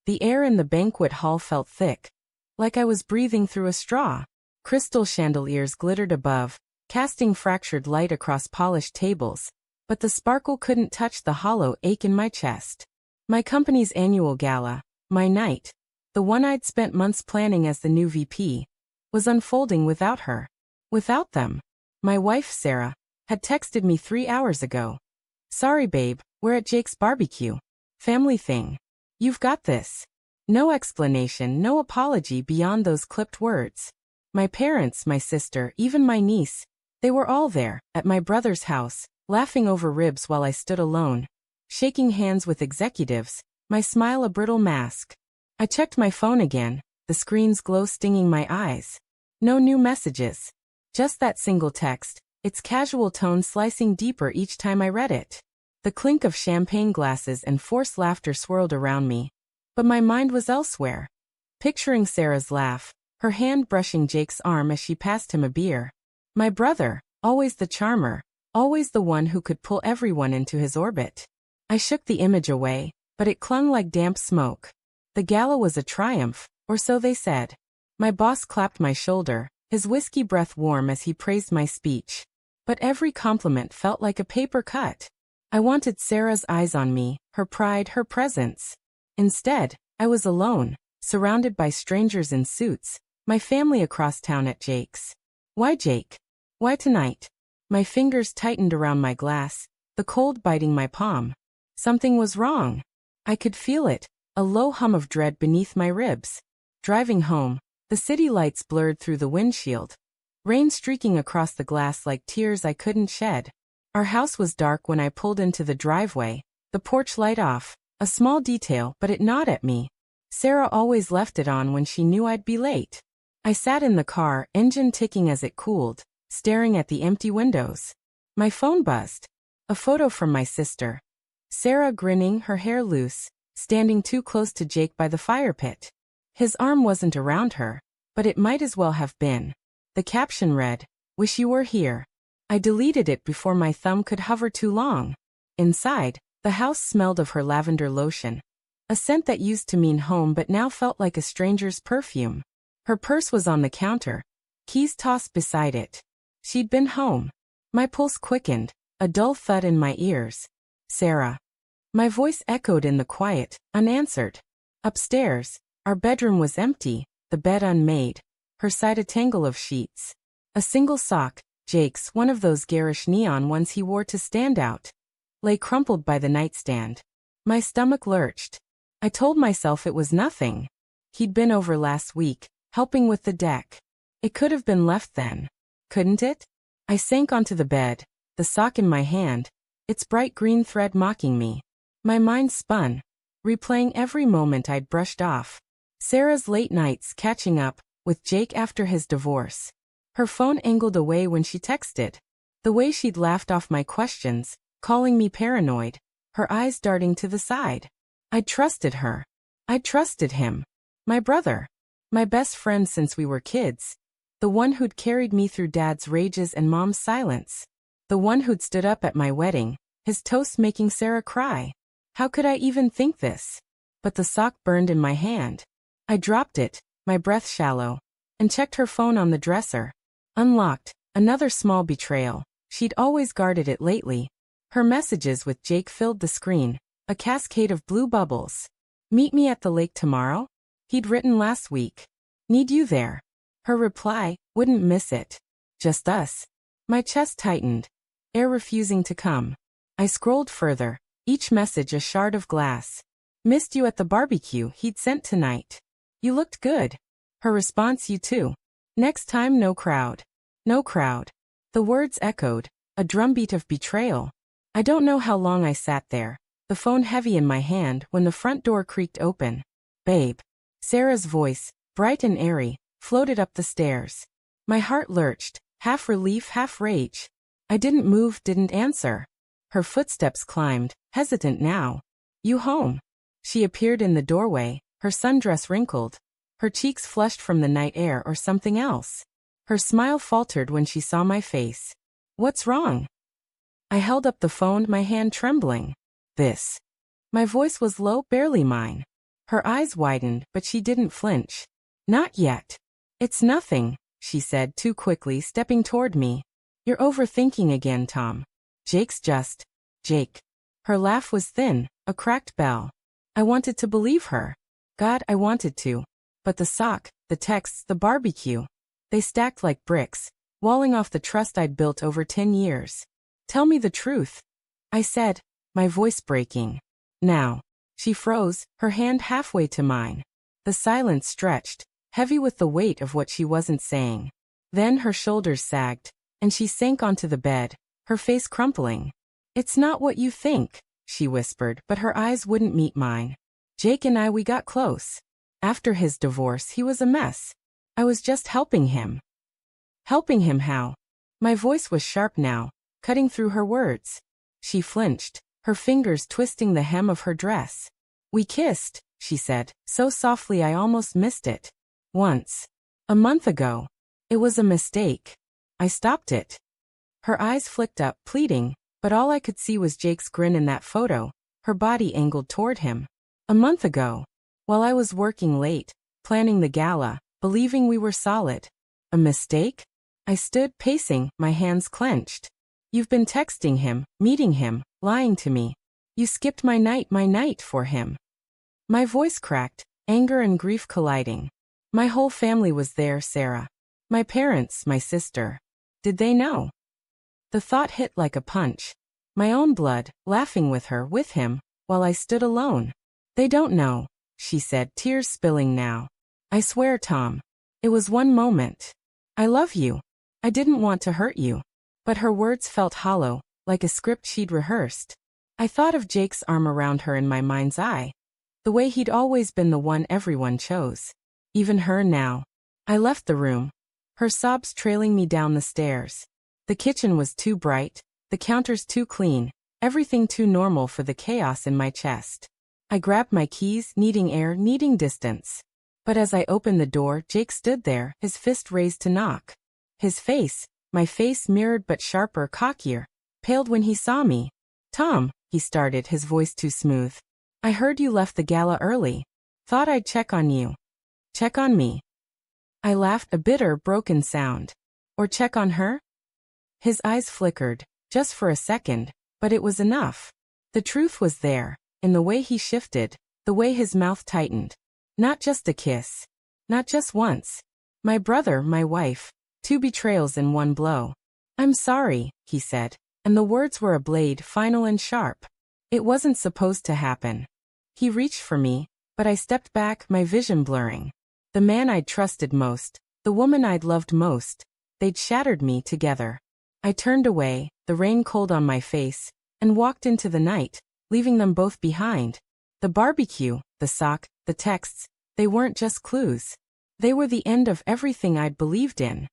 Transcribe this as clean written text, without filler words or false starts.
The air in the banquet hall felt thick, like I was breathing through a straw. Crystal chandeliers glittered above, casting fractured light across polished tables, but the sparkle couldn't touch the hollow ache in my chest. My company's annual gala, my night, the one I'd spent months planning as the new VP, was unfolding without her. Without them. My wife, Sarah, had texted me 3 hours ago. "Sorry babe, we're at Jake's barbecue. Family thing. You've got this." No explanation, no apology beyond those clipped words. My parents, my sister, even my niece, they were all there, at my brother's house, laughing over ribs while I stood alone, shaking hands with executives, my smile a brittle mask. I checked my phone again, the screen's glow stinging my eyes. No new messages. Just that single text, its casual tone slicing deeper each time I read it. The clink of champagne glasses and forced laughter swirled around me, but my mind was elsewhere. Picturing Sarah's laugh, her hand brushing Jake's arm as she passed him a beer. My brother, always the charmer, always the one who could pull everyone into his orbit. I shook the image away, but it clung like damp smoke. The gala was a triumph, or so they said. My boss clapped my shoulder, his whiskey breath warm as he praised my speech. But every compliment felt like a paper cut. I wanted Sarah's eyes on me, her pride, her presence. Instead, I was alone, surrounded by strangers in suits, my family across town at Jake's. Why Jake? Why tonight? My fingers tightened around my glass, the cold biting my palm. Something was wrong. I could feel it, a low hum of dread beneath my ribs. Driving home, the city lights blurred through the windshield, rain streaking across the glass like tears I couldn't shed. Our house was dark when I pulled into the driveway, the porch light off, a small detail but it gnawed at me. Sarah always left it on when she knew I'd be late. I sat in the car, engine ticking as it cooled, staring at the empty windows. My phone buzzed. A photo from my sister. Sarah grinning, her hair loose, standing too close to Jake by the fire pit. His arm wasn't around her, but it might as well have been. The caption read, "Wish you were here." I deleted it before my thumb could hover too long. Inside, the house smelled of her lavender lotion, a scent that used to mean home but now felt like a stranger's perfume. Her purse was on the counter, keys tossed beside it. She'd been home. My pulse quickened, a dull thud in my ears. "Sarah." My voice echoed in the quiet, unanswered. Upstairs, our bedroom was empty, the bed unmade, her side a tangle of sheets. A single sock, Jake's, one of those garish neon ones he wore to stand out, lay crumpled by the nightstand. My stomach lurched. I told myself it was nothing. He'd been over last week, helping with the deck. It could have been left then, couldn't it? I sank onto the bed, the sock in my hand, its bright green thread mocking me. My mind spun, replaying every moment I'd brushed off. Sarah's late nights catching up with Jake after his divorce. Her phone angled away when she texted. The way she'd laughed off my questions, calling me paranoid, her eyes darting to the side. I'd trusted her. I'd trusted him. My brother. My best friend since we were kids. The one who'd carried me through Dad's rages and Mom's silence. The one who'd stood up at my wedding, his toast making Sarah cry. How could I even think this? But the sock burned in my hand. I dropped it, my breath shallow, and checked her phone on the dresser. Unlocked, another small betrayal. She'd always guarded it lately. Her messages with Jake filled the screen, a cascade of blue bubbles. "Meet me at the lake tomorrow?" He'd written last week. "Need you there." Her reply, "Wouldn't miss it. Just us." My chest tightened, air refusing to come. I scrolled further, each message a shard of glass. "Missed you at the barbecue he'd sent tonight. You looked good." Her response, "You too. Next time no crowd." No crowd. The words echoed, a drumbeat of betrayal. I don't know how long I sat there, the phone heavy in my hand, when the front door creaked open. "Babe." Sarah's voice, bright and airy, floated up the stairs. My heart lurched, half relief, half rage. I didn't move, didn't answer. Her footsteps climbed, hesitant now. "You home?" She appeared in the doorway, her sundress wrinkled, her cheeks flushed from the night air or something else. Her smile faltered when she saw my face. "What's wrong?" I held up the phone, my hand trembling. "This." My voice was low, barely mine. Her eyes widened, but she didn't flinch. Not yet. It's nothing, she said too quickly, stepping toward me. You're overthinking again, Tom. Jake. Her laugh was thin, a cracked bell. I wanted to believe her. God, I wanted to. But the sock, the texts, the barbecue. They stacked like bricks, walling off the trust I'd built over 10 years. Tell me the truth, I said, my voice breaking. Now. She froze, her hand halfway to mine. The silence stretched, heavy with the weight of what she wasn't saying. Then her shoulders sagged, and she sank onto the bed, her face crumpling. It's not what you think, she whispered, but her eyes wouldn't meet mine. Jake and we got close. After his divorce, he was a mess. I was just helping him. Helping him how? My voice was sharp now, cutting through her words. She flinched, her fingers twisting the hem of her dress. We kissed, she said, so softly I almost missed it. Once. A month ago. It was a mistake. I stopped it. Her eyes flicked up, pleading, but all I could see was Jake's grin in that photo, her body angled toward him. A month ago. While I was working late, planning the gala, believing we were solid. A mistake? I stood pacing, my hands clenched. You've been texting him, meeting him, lying to me. You skipped my night for him. My voice cracked, anger and grief colliding. My whole family was there, Sarah. My parents, my sister. Did they know? The thought hit like a punch. My own blood, laughing with her, with him, while I stood alone. They don't know, she said, tears spilling now. I swear, Tom. It was one moment. I love you. I didn't want to hurt you. But her words felt hollow, like a script she'd rehearsed. I thought of Jake's arm around her in my mind's eye. The way he'd always been the one everyone chose. Even her now. I left the room. Her sobs trailing me down the stairs. The kitchen was too bright, the counters too clean, everything too normal for the chaos in my chest. I grabbed my keys, needing air, needing distance. But as I opened the door, Jake stood there, his fist raised to knock. His face, my face mirrored but sharper, cockier, paled when he saw me. Tom, he started, his voice too smooth. I heard you left the gala early. Thought I'd check on you. Check on me. I laughed, a bitter, broken sound. Or check on her? His eyes flickered, just for a second, but it was enough. The truth was there, in the way he shifted, the way his mouth tightened. Not just a kiss. Not just once. My brother, my wife. 2 betrayals in one blow. I'm sorry, he said, and the words were a blade, final and sharp. It wasn't supposed to happen. He reached for me, but I stepped back, my vision blurring. The man I'd trusted most, the woman I'd loved most, they'd shattered me together. I turned away, the rain cold on my face, and walked into the night, leaving them both behind. The barbecue, the sock, the texts, they weren't just clues. They were the end of everything I'd believed in.